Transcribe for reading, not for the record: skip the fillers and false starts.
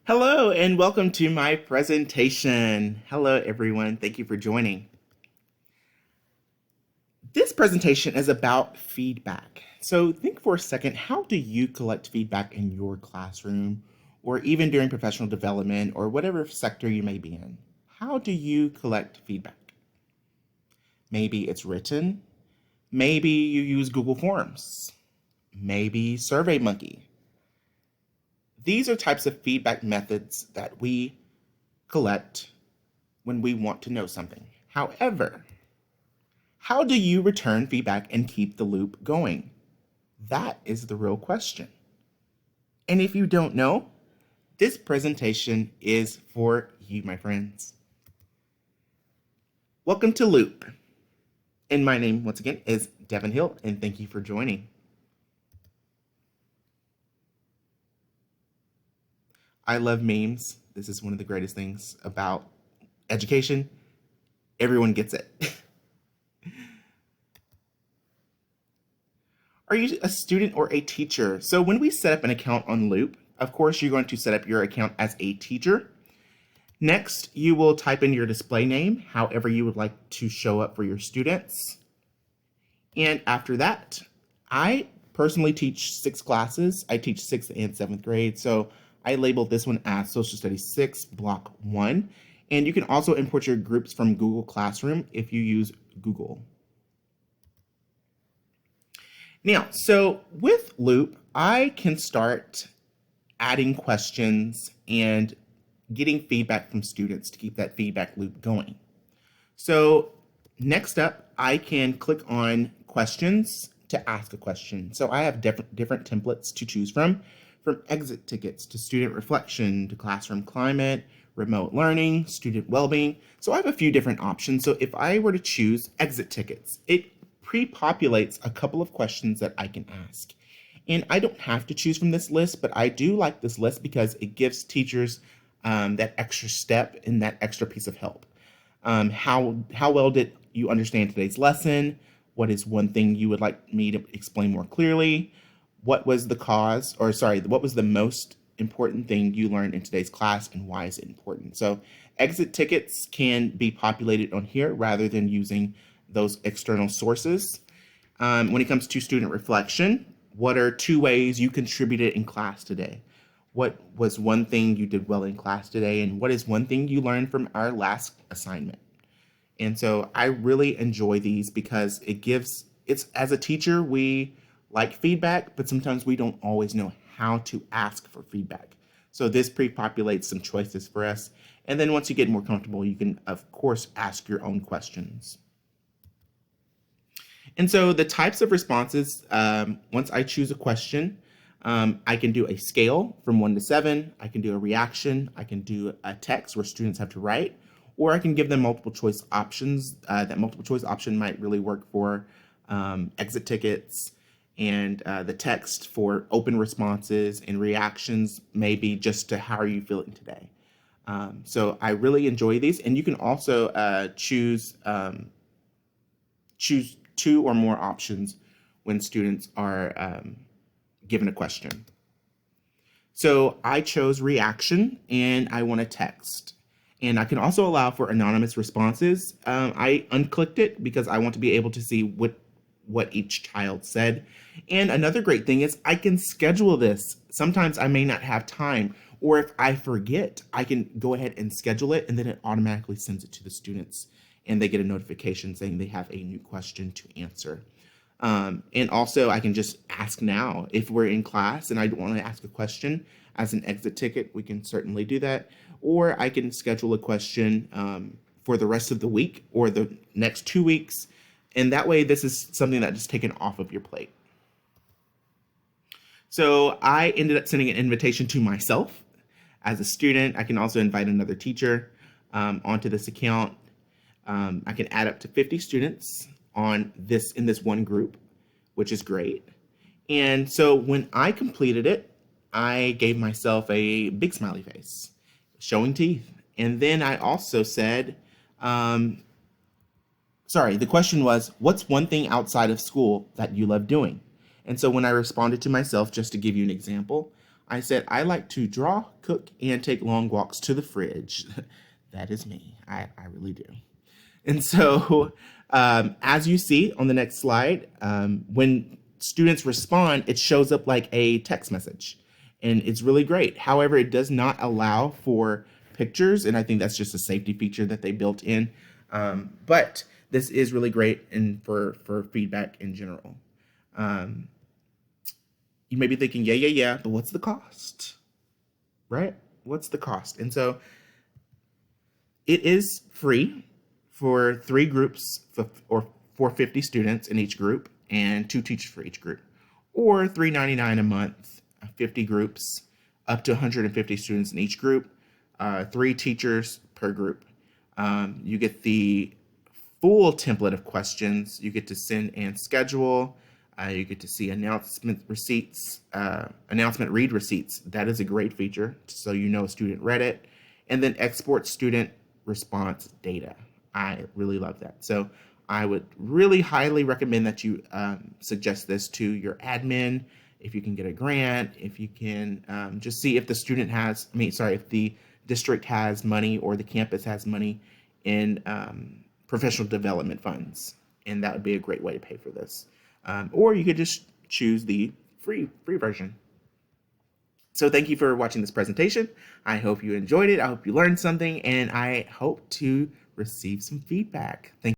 Hello and welcome to my presentation. Hello everyone, thank you for joining. This presentation is about feedback. So think for a second, how do you collect feedback in your classroom or even during professional development or whatever sector you may be in? How do you collect feedback? Maybe it's written, maybe you use Google Forms, maybe SurveyMonkey. These are types of feedback methods that we collect when we want to know something. However, how do you return feedback and keep the loop going? That is the real question. And if you don't know, this presentation is for you, my friends. Welcome to Loop. And my name, once again, is Devin Hill, and thank you for joining. I love memes. This is one of the greatest things about education. Everyone gets it. Are you a student or a teacher? So when we set up an account on Loop, of course, you're going to set up your account as a teacher. Next, you will type in your display name, however you would like to show up for your students. And after that, I personally teach 6 classes. I teach 6th and 7th grade. So I labeled this one as Social Studies 6, Block 1. And you can also import your groups from Google Classroom if you use Google. Now, so with Loop, I can start adding questions and getting feedback from students to keep that feedback loop going. So next up, I can click on questions to ask a question. So I have different templates to choose from exit tickets to student reflection to classroom climate, remote learning, student well-being. So I have a few different options. So if I were to choose exit tickets, it pre-populates a couple of questions that I can ask. And I don't have to choose from this list, but I do like this list because it gives teachers that extra step and that extra piece of help. How well did you understand today's lesson? What is one thing you would like me to explain more clearly? What was the most important thing you learned in today's class and why is it important? So exit tickets can be populated on here rather than using those external sources. When it comes to student reflection, what are 2 ways you contributed in class today? What was one thing you did well in class today? And what is one thing you learned from our last assignment? And so I really enjoy these because it's as a teacher, we like feedback, but sometimes we don't always know how to ask for feedback. So this pre-populates some choices for us. And then once you get more comfortable, you can, of course, ask your own questions. And so the types of responses, once I choose a question, I can do a scale from 1 to 7. I can do a reaction. I can do a text where students have to write, or I can give them multiple choice options. That multiple choice option might really work for exit tickets, and the text for open responses, and reactions maybe just to how are you feeling today. So I really enjoy these, and you can also choose 2 or more options when students are given a question. So I chose reaction and I want to text. And I can also allow for anonymous responses. I unclicked it because I want to be able to see what each child said. And another great thing is I can schedule this. Sometimes I may not have time, or if I forget, I can go ahead and schedule it, and then it automatically sends it to the students, and they get a notification saying they have a new question to answer. And also I can just ask now. If we're in class and I want to ask a question as an exit ticket, we can certainly do that. Or I can schedule a question for the rest of the week or the next 2 weeks. And that way, this is something that is taken off of your plate. So I ended up sending an invitation to myself as a student. I can also invite another teacher onto this account. I can add up to 50 students in this one group, which is great. And so when I completed it, I gave myself a big smiley face, showing teeth. And then I also said, the question was, what's one thing outside of school that you love doing? And so when I responded to myself, just to give you an example, I said, I like to draw, cook, and take long walks to the fridge. That is me. I really do. And so, as you see on the next slide, when students respond, it shows up like a text message. And it's really great. However, it does not allow for pictures. And I think that's just a safety feature that they built in. But this is really great and for feedback in general. You may be thinking, yeah, but what's the cost? Right? What's the cost? And so it is free for 3 groups or for 50 students in each group and 2 teachers for each group, or $3.99 a month, 50 groups, up to 150 students in each group, 3 teachers per group. You get the full template of questions. You get to send and schedule. You get to see announcement read receipts. That is a great feature, so you know a student read it. And then export student response data. I really love that. So I would really highly recommend that you suggest this to your admin. If you can get a grant, if you can just see if the student has, if the district has money or the campus has money in professional development funds. And that would be a great way to pay for this. Or you could just choose the free version. So thank you for watching this presentation. I hope you enjoyed it. I hope you learned something, and I hope to receive some feedback. Thank you.